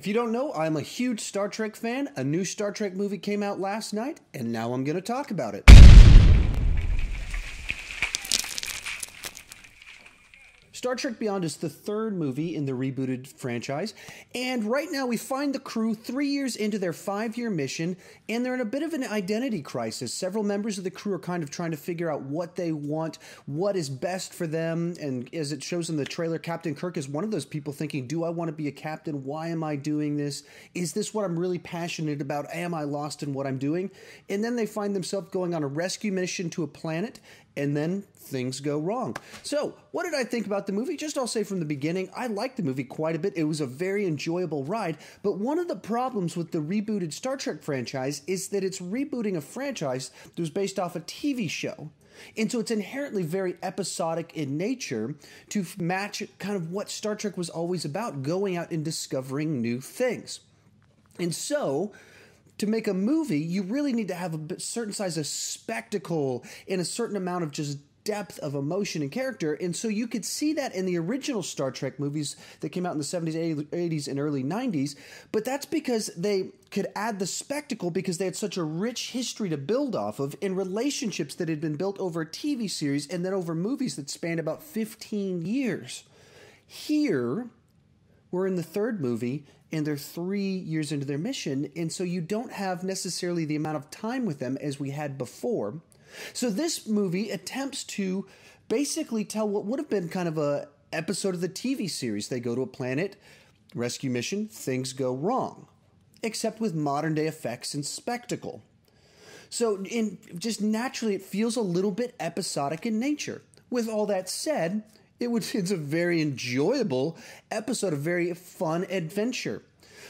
If you don't know, I'm a huge Star Trek fan. A new Star Trek movie came out last night, and now I'm going to talk about it. Star Trek Beyond is the third movie in the rebooted franchise, and right now we find the crew 3 years into their 5-year mission, and they're in a bit of an identity crisis. Several members of the crew are kind of trying to figure out what they want, what is best for them, and as it shows in the trailer, Captain Kirk is one of those people thinking, do I want to be a captain? Why am I doing this? Is this what I'm really passionate about? Am I lost in what I'm doing? And then they find themselves going on a rescue mission to a planet, and then things go wrong. So, what did I think about the movie? Just I'll say from the beginning, I liked the movie quite a bit. It was a very enjoyable ride, but one of the problems with the rebooted Star Trek franchise is that it's rebooting a franchise that was based off a TV show. And so it's inherently very episodic in nature to match kind of what Star Trek was always about, going out and discovering new things. And so, to make a movie, you really need to have a certain size of spectacle and a certain amount of just depth of emotion and character. And so you could see that in the original Star Trek movies that came out in the 70s, 80s, and early 90s. But that's because they could add the spectacle because they had such a rich history to build off of in relationships that had been built over a TV series and then over movies that spanned about 15 years. Here, we're in the third movie, and they're 3 years into their mission, and so you don't have necessarily the amount of time with them as we had before. So this movie attempts to basically tell what would have been kind of a episode of the TV series. They go to a planet, rescue mission, things go wrong, except with modern day effects and spectacle. So just naturally, it feels a little bit episodic in nature. With all that said, it's a very enjoyable episode, a very fun adventure.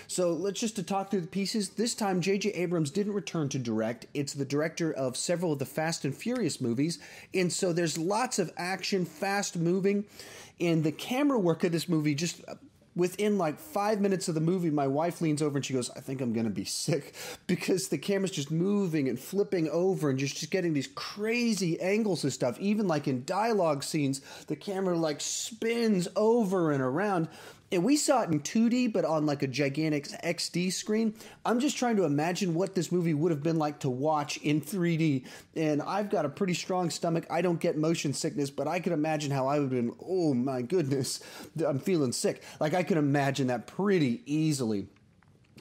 So let's just to talk through the pieces. This time, J.J. Abrams didn't return to direct. It's the director of several of the Fast and Furious movies. And so there's lots of action, fast moving. And the camera work of this movie, just within like 5 minutes of the movie, my wife leans over and she goes, I think I'm going to be sick, because the camera's just moving and flipping over and just getting these crazy angles and stuff. Even like in dialogue scenes, the camera like spins over and around. And we saw it in 2D, but on like a gigantic XD screen. I'm just trying to imagine what this movie would have been like to watch in 3D. And I've got a pretty strong stomach. I don't get motion sickness, but I could imagine how I would have been, oh my goodness, I'm feeling sick. Like I could imagine that pretty easily.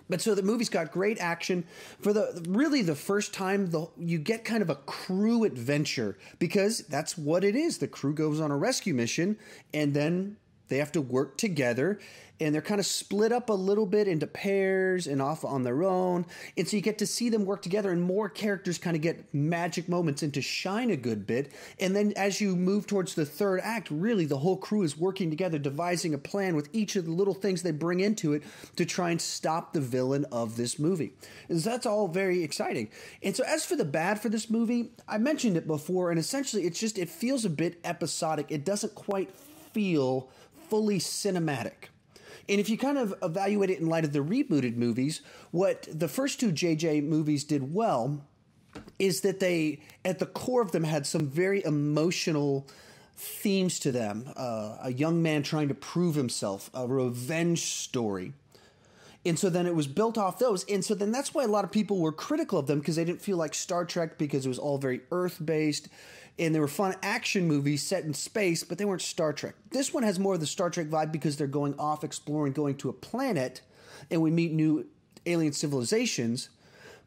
But so the movie's got great action. For the first time, you get kind of a crew adventure, because that's what it is. The crew goes on a rescue mission, and then they have to work together, and they're kind of split up a little bit into pairs and off on their own. And so you get to see them work together, and more characters kind of get magic moments and to shine a good bit. And then as you move towards the third act, really the whole crew is working together, devising a plan with each of the little things they bring into it to try and stop the villain of this movie. And so that's all very exciting. And so as for the bad for this movie, I mentioned it before, and essentially it feels a bit episodic. It doesn't quite feel fully cinematic. And if you kind of evaluate it in light of the rebooted movies, what the first two JJ movies did well is that they, at the core of them, had some very emotional themes to them. A young man trying to prove himself, a revenge story. And so then it was built off those. And so then that's why a lot of people were critical of them, because they didn't feel like Star Trek, because it was all very Earth-based. And they were fun action movies set in space, but they weren't Star Trek. This one has more of the Star Trek vibe because they're going off exploring, going to a planet, and we meet new alien civilizations.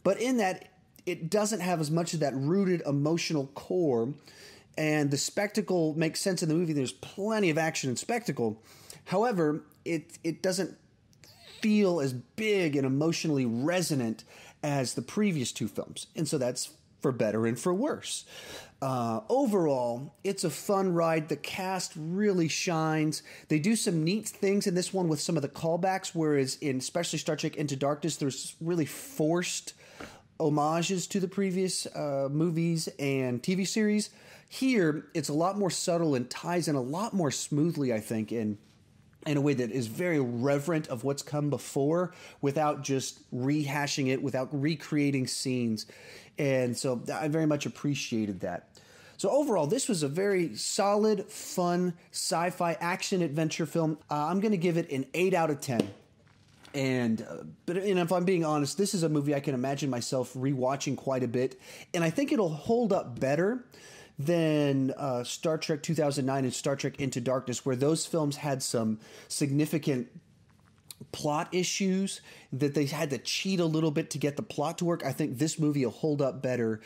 But in that, it doesn't have as much of that rooted emotional core, and the spectacle makes sense in the movie. There's plenty of action and spectacle. However, it doesn't feel as big and emotionally resonant as the previous two films. And so that's for better and for worse. Overall, it's a fun ride. The cast really shines. They do some neat things in this one with some of the callbacks, whereas in especially Star Trek Into Darkness, there's really forced homages to the previous movies and TV series. Here, it's a lot more subtle and ties in a lot more smoothly, I think, in a way that is very reverent of what's come before without just rehashing it, without recreating scenes. And so I very much appreciated that. So overall, this was a very solid, fun, sci-fi action adventure film. I'm going to give it an 8 out of 10. And if I'm being honest, this is a movie I can imagine myself rewatching quite a bit, and I think it'll hold up better than Star Trek 2009 and Star Trek Into Darkness, where those films had some significant plot issues that they had to cheat a little bit to get the plot to work. I think this movie will hold up better,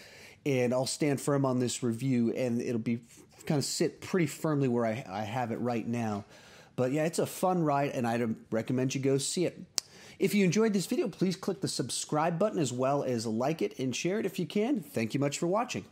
and I'll stand firm on this review, and it'll be kind of sit pretty firmly where I have it right now. But yeah, it's a fun ride, and I'd recommend you go see it. If you enjoyed this video, please click the subscribe button as well as like it and share it if you can. Thank you much for watching.